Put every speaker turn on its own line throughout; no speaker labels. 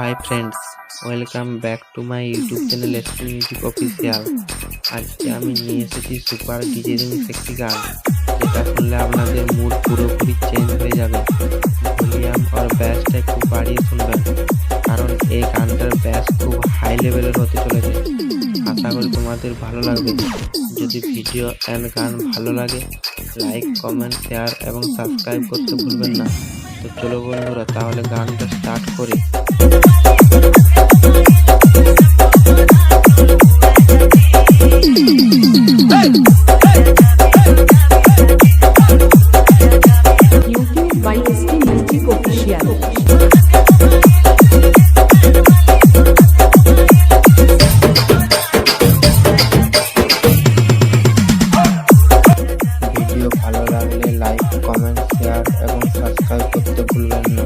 Hi friends, welcome back to my YouTube channel SP music official. আজকে আমি নিয়ে এসেছি সুপার ডিজে রিমিক্স একটি গান, যেটা শুনলে আপনাদের মুড পুরোপুরি চেঞ্জ হয়ে যাবে। ভলিউম আর ব্যাসটা একটু বাড়িয়ে শুনবেন, কারণ এই গানটার ব্যাস খুব হাই লেভেলের হতে চলেছে। আশা করি তোমাদের ভালো লাগবে। যদি ভিডিও অ্যান্ড গান ভালো লাগে, লাইক, কমেন্ট, শেয়ার এবং সাবস্ক্রাইব করতে ভুলবেন না। তো চলো বন্ধুরা, তাহলে গানটা স্টার্ট করি।
YouTube by ST Music Official.
Video ভালো লাগলে লাইক, কমেন্ট, শেয়ার এবং সাবস্ক্রাইব করতে ভুলবেন না।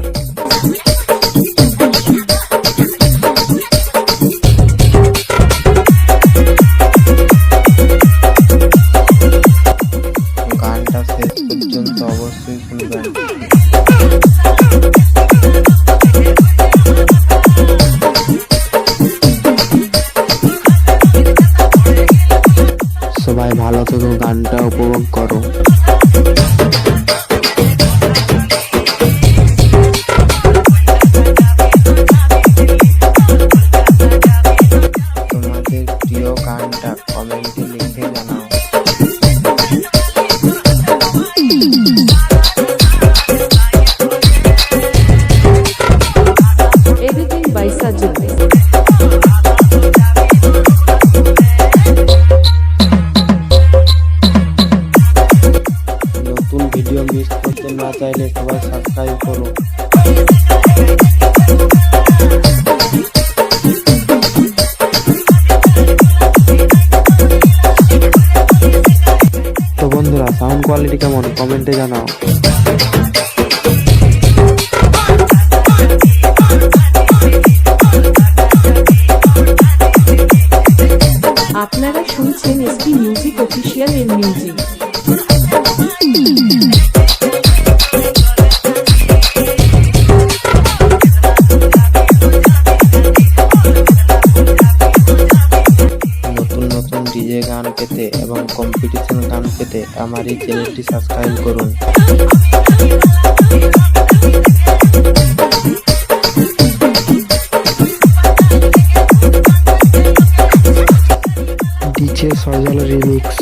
গানটা শেষ পর্যন্ত অবশ্যই শুনবেন। সবাই ভালো থেকো, গানটা উপভোগ করো। তোমাদের প্রিয় গানটা কমেন্টে লিখে জানাও।
Editing by Sajid.
নতুন ভিডিও মিস করতে না চাইলে সবাই সাবস্ক্রাইব করো। তো বন্ধুরা, সাউন্ড কোয়ালিটি কেমন কমেন্টে জানাও।
আপনারা শুনছেন ST Music Official এর মিউজিক।
নতুন নতুন ডিজে গান পেতে এবং কম্পিটিশন গান পেতে আমার এই চ্যানেলটি সাবস্ক্রাইব করুন। ডিজে সজল রিমিক্স।